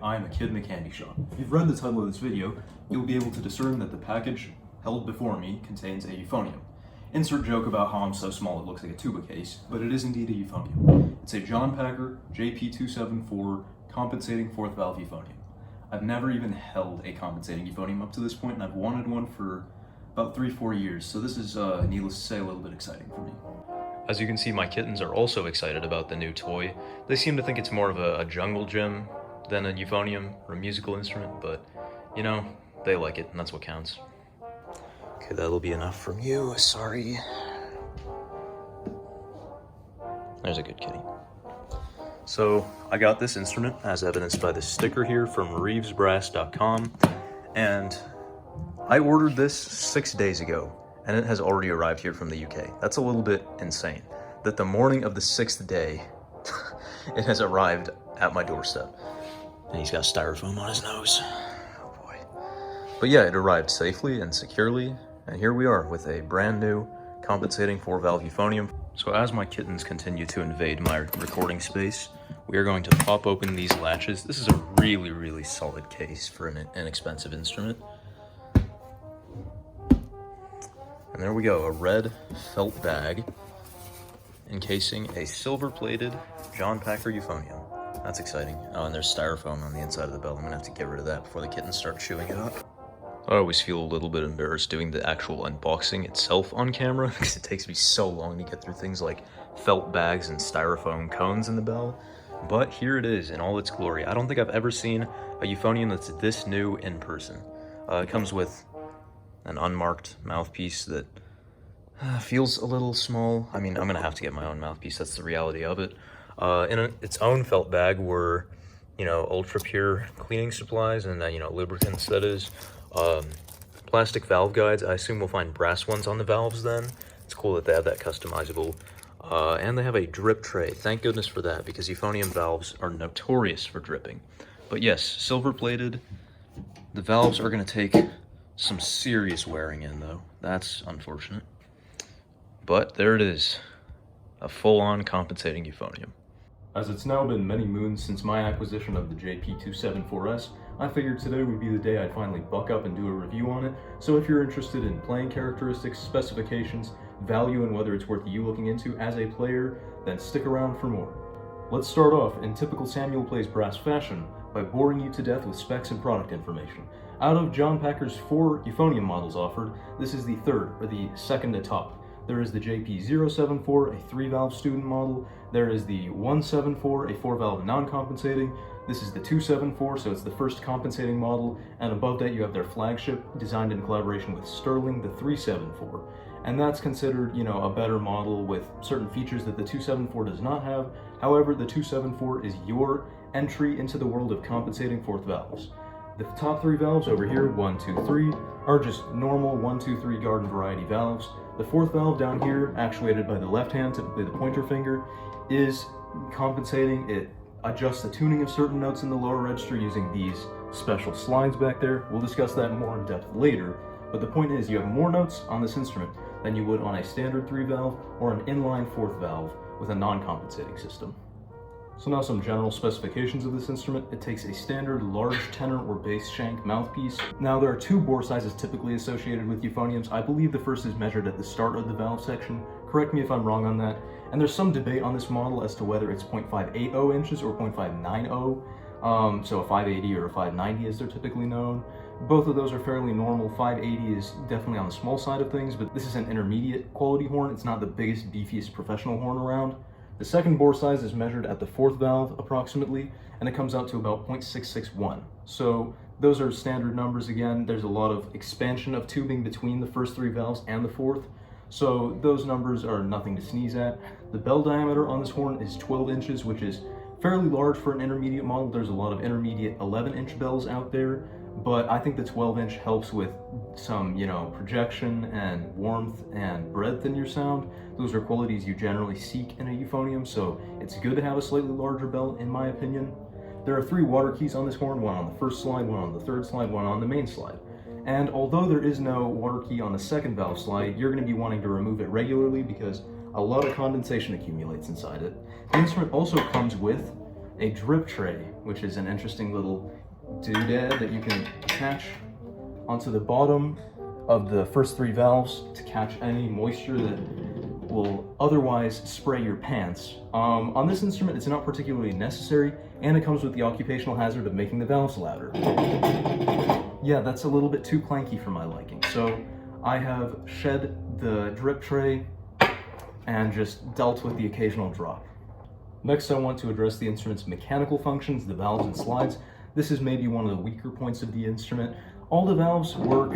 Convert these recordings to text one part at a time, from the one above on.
I am a kid in a candy shop. If you've read the title of this video, you'll be able to discern that the package held before me contains a euphonium. Insert joke about how I'm so small it looks like a tuba case, but it is indeed a euphonium. It's a John Packer JP-274 compensating fourth valve euphonium. I've never even held a compensating euphonium up to this point, and I've wanted one for about 3-4 years, so this is, needless to say, a little bit exciting for me. As you can see, my kittens are also excited about the new toy. They seem to think it's more of a jungle gym than a euphonium or a musical instrument, but, you know, they like it, and that's what counts. Okay, that'll be enough from you, sorry. There's a good kitty. So, I got this instrument, as evidenced by this sticker here from reevesbrass.com, and I ordered this 6 days ago, and it has already arrived here from the UK. That's a little bit insane, that the morning of the 6th day, it has arrived at my doorstep. And he's got styrofoam on his nose. Oh boy. But yeah, it arrived safely and securely, and here we are with a brand new compensating 4-valve euphonium. So as my kittens continue to invade my recording space, we are going to pop open these latches. This is a really, really solid case for an inexpensive instrument. And there we go, a red felt bag encasing a silver-plated John Packer euphonium. That's exciting. Oh, and there's styrofoam on the inside of the bell. I'm gonna have to get rid of that before the kittens start chewing it up. I always feel a little bit embarrassed doing the actual unboxing itself on camera because it takes me so long to get through things like felt bags and styrofoam cones in the bell. But here it is in all its glory. I don't think I've ever seen a euphonium that's this new in person. It comes with an unmarked mouthpiece that feels a little small. I mean, I'm gonna have to get my own mouthpiece, that's the reality of it. In its own felt bag were, you know, ultra pure cleaning supplies and, you know, lubricants, that is. Plastic valve guides. I assume we'll find brass ones on the valves then. It's cool that they have that customizable. And they have a drip tray. Thank goodness for that, because euphonium valves are notorious for dripping. But yes, silver plated. The valves are gonna take some serious wearing in though. That's unfortunate. But there it is. A full-on compensating euphonium. As it's now been many moons since my acquisition of the JP-274S, I figured today would be the day I'd finally buck up and do a review on it. So if you're interested in playing characteristics, specifications, value, and whether it's worth you looking into as a player, then stick around for more. Let's start off in typical Samuel Plays Brass fashion by boring you to death with specs and product information. Out of John Packer's 4 euphonium models offered, this is the third, or the second atop. There is the JP-074, a 3-valve student model. There is the 174, a 4-valve non-compensating. This is the 274, so it's the first compensating model. And above that, you have their flagship, designed in collaboration with Sterling, the 374. And that's considered, you know, a better model with certain features that the 274 does not have. However, the 274 is your entry into the world of compensating fourth valves. The top 3 valves over here, 1, 2, 3, are just normal 1, 2, 3 garden variety valves. The 4th valve down here, actuated by the left hand, typically the pointer finger, is compensating. It adjusts the tuning of certain notes in the lower register using these special slides back there. We'll discuss that more in depth later, but the point is you have more notes on this instrument than you would on a standard 3-valve or an inline 4th valve with a non-compensating system. So now some general specifications of this instrument. It takes a standard large tenor or bass shank mouthpiece. Now there are 2 bore sizes typically associated with euphoniums. I believe the first is measured at the start of the valve section. Correct me if I'm wrong on that. And there's some debate on this model as to whether it's 0.580 inches or 0.590. So a 580 or a 590 as they're typically known. Both of those are fairly normal. 580 is definitely on the small side of things, but this is an intermediate quality horn. It's not the biggest, beefiest professional horn around. The second bore size is measured at the 4th valve approximately, and it comes out to about 0.661. So those are standard numbers again. There's a lot of expansion of tubing between the first 3 valves and the 4th. So those numbers are nothing to sneeze at. The bell diameter on this horn is 12 inches, which is fairly large for an intermediate model. There's a lot of intermediate 11-inch bells out there, but I think the 12-inch helps with some, you know, projection and warmth and breadth in your sound. Those are qualities you generally seek in a euphonium, so it's good to have a slightly larger bell, in my opinion. There are 3 water keys on this horn, one on the first slide, one on the third slide, one on the main slide. And although there is no water key on the second valve slide, you're going to be wanting to remove it regularly because a lot of condensation accumulates inside it. The instrument also comes with a drip tray, which is an interesting little doodad that you can attach onto the bottom of the first 3 valves to catch any moisture that will otherwise spray your pants. On this instrument, it's not particularly necessary, and it comes with the occupational hazard of making the valves louder. Yeah, that's a little bit too clanky for my liking, so I have shed the drip tray and just dealt with the occasional drop. Next, I want to address the instrument's mechanical functions, the valves and slides. This is maybe one of the weaker points of the instrument. All the valves work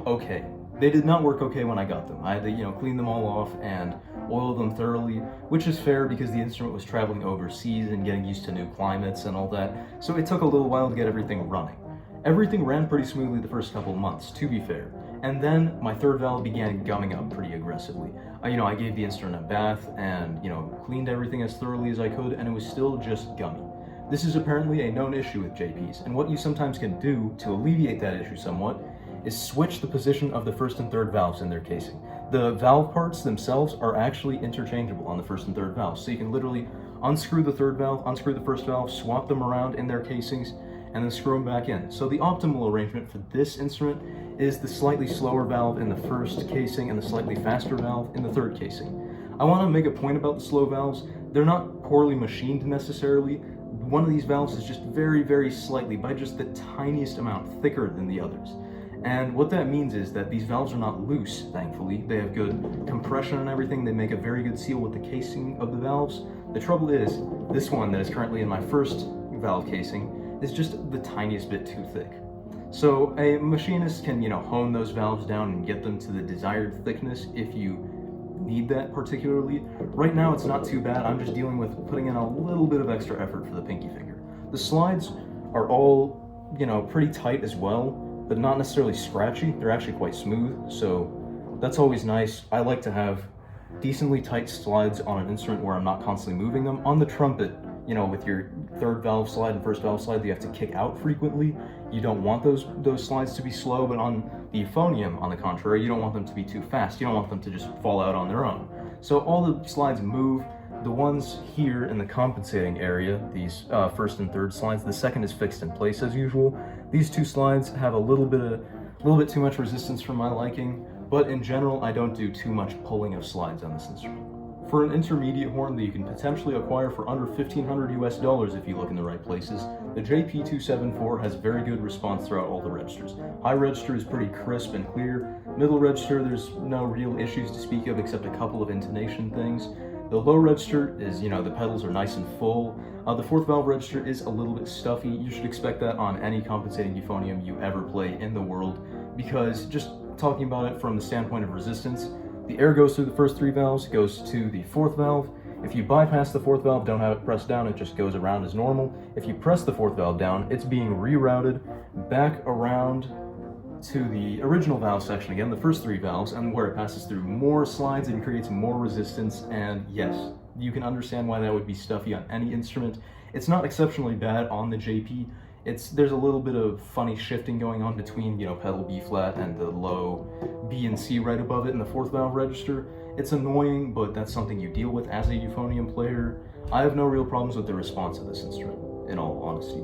okay. They did not work okay when I got them. I had to, clean them all off and oil them thoroughly, which is fair because the instrument was traveling overseas and getting used to new climates and all that, so it took a little while to get everything running. Everything ran pretty smoothly the first couple of months, to be fair, and then my third valve began gumming up pretty aggressively. I gave the instrument a bath and, cleaned everything as thoroughly as I could, and it was still just gummy. This is apparently a known issue with JPs, and what you sometimes can do to alleviate that issue somewhat is switch the position of the first and third valves in their casing. The valve parts themselves are actually interchangeable on the first and third valves, so you can literally unscrew the third valve, unscrew the first valve, swap them around in their casings, and then screw them back in. So the optimal arrangement for this instrument is the slightly slower valve in the first casing and the slightly faster valve in the third casing. I want to make a point about the slow valves. They're not poorly machined necessarily. One of these valves is just very, very slightly, by just the tiniest amount, thicker than the others. And what that means is that these valves are not loose, thankfully. They have good compression and everything. They make a very good seal with the casing of the valves. The trouble is, this one that is currently in my first valve casing is just the tiniest bit too thick. So a machinist can, hone those valves down and get them to the desired thickness if you need that particularly. Right now it's not too bad. I'm just dealing with putting in a little bit of extra effort for the pinky finger. The slides are all, pretty tight as well, but not necessarily scratchy. They're actually quite smooth, so that's always nice. I like to have decently tight slides on an instrument where I'm not constantly moving them. On the trumpet, with your third valve slide and first valve slide, you have to kick out frequently. You don't want those slides to be slow, but on the euphonium, on the contrary, you don't want them to be too fast. You don't want them to just fall out on their own. So all the slides move. The ones here in the compensating area, these first and third slides, the second is fixed in place as usual. These 2 slides have a little bit too much resistance for my liking, but in general, I don't do too much pulling of slides on this instrument. For an intermediate horn that you can potentially acquire for under $1,500 if you look in the right places, the JP-274 has very good response throughout all the registers. High register is pretty crisp and clear. Middle register, there's no real issues to speak of except a couple of intonation things. The low register is, the pedals are nice and full. The fourth valve register is a little bit stuffy. You should expect that on any compensating euphonium you ever play in the world, because just talking about it from the standpoint of resistance, the air goes through the first 3 valves, goes to the fourth valve. If you bypass the fourth valve, don't have it pressed down, it just goes around as normal. If you press the fourth valve down, it's being rerouted back around to the original valve section again, the first 3 valves, and where it passes through more slides and creates more resistance. And yes, you can understand why that would be stuffy on any instrument. It's not exceptionally bad on the JP. There's a little bit of funny shifting going on between, pedal B flat and the low B and C right above it in the fourth valve register. It's annoying, but that's something you deal with as a euphonium player. I have no real problems with the response of this instrument, in all honesty.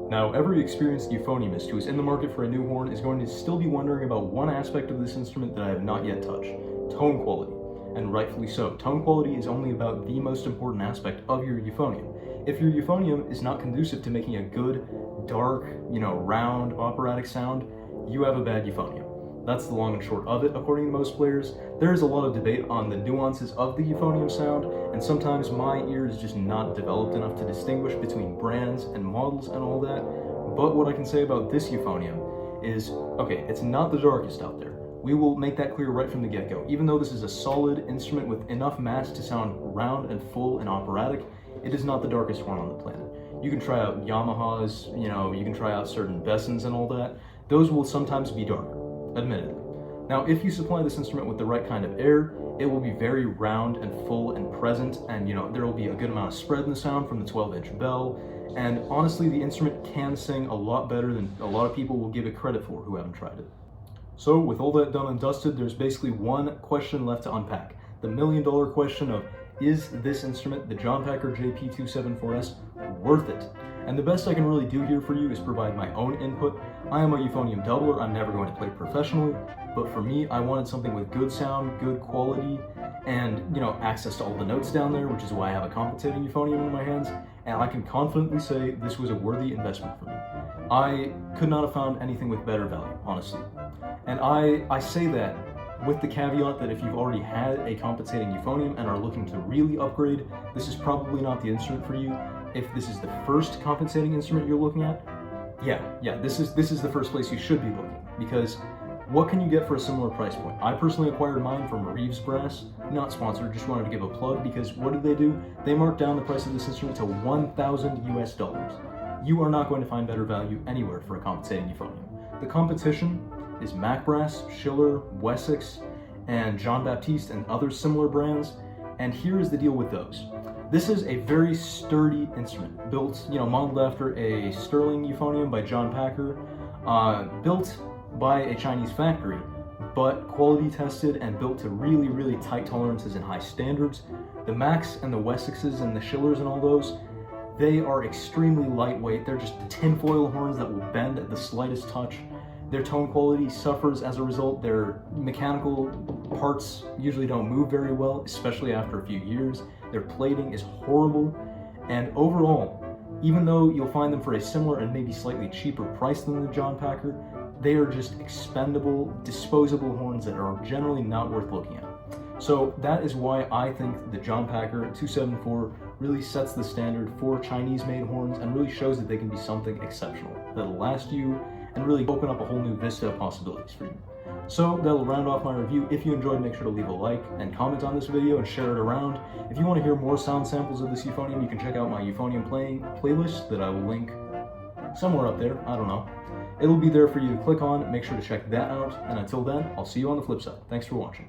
Now, every experienced euphoniumist who is in the market for a new horn is going to still be wondering about one aspect of this instrument that I have not yet touched: tone quality. And rightfully so. Tone quality is only about the most important aspect of your euphonium. If your euphonium is not conducive to making a good, dark, round operatic sound, you have a bad euphonium. That's the long and short of it, according to most players. There is a lot of debate on the nuances of the euphonium sound, and sometimes my ear is just not developed enough to distinguish between brands and models and all that. But what I can say about this euphonium is, okay, it's not the darkest out there. We will make that clear right from the get-go. Even though this is a solid instrument with enough mass to sound round and full and operatic, it is not the darkest horn on the planet. You can try out Yamahas, you can try out certain Bessons and all that. Those will sometimes be darker, admittedly. Now, if you supply this instrument with the right kind of air, it will be very round and full and present, and there will be a good amount of spread in the sound from the 12-inch bell. And honestly, the instrument can sing a lot better than a lot of people will give it credit for who haven't tried it. So with all that done and dusted, there's basically one question left to unpack. The $1 million question of, is this instrument, the John Packer JP-274S, worth it? And the best I can really do here for you is provide my own input. I am a euphonium doubler, I'm never going to play professionally, but for me, I wanted something with good sound, good quality, and, you know, access to all the notes down there, which is why I have a compensating euphonium in my hands, and I can confidently say this was a worthy investment for me. I could not have found anything with better value, honestly. And I say that with the caveat that if you've already had a compensating euphonium and are looking to really upgrade, this is probably not the instrument for you. If this is the first compensating instrument you're looking at, yeah, this is the first place you should be looking, because what can you get for a similar price point? I personally acquired mine from Reeves Brass, not sponsored, just wanted to give a plug, because what did they do? They marked down the price of this instrument to $1,000 US. You are not going to find better value anywhere for a compensating euphonium. The competition is Mac Brass, Schiller, Wessex, and Jean Baptiste and other similar brands, and here is the deal with those. This is a very sturdy instrument, built, modeled after a Sterling euphonium by John Packer, built by a Chinese factory, but quality tested and built to really, really tight tolerances and high standards. The Macs and the Wessexes and the Schillers and all those, they are extremely lightweight. They're just tinfoil horns that will bend at the slightest touch. Their tone quality suffers as a result. Their mechanical parts usually don't move very well, especially after a few years. Their plating is horrible, and overall, even though you'll find them for a similar and maybe slightly cheaper price than the John Packer, they are just expendable, disposable horns that are generally not worth looking at. So that is why I think the John Packer 274 really sets the standard for Chinese-made horns and really shows that they can be something exceptional that'll last you and really open up a whole new vista of possibilities for you. So that'll round off my review. If you enjoyed, make sure to leave a like and comment on this video and share it around. If you want to hear more sound samples of this euphonium, you can check out my euphonium playing playlist that I will link somewhere up there, I don't know. It'll be there for you to click on, make sure to check that out, and until then, I'll see you on the flip side. Thanks for watching.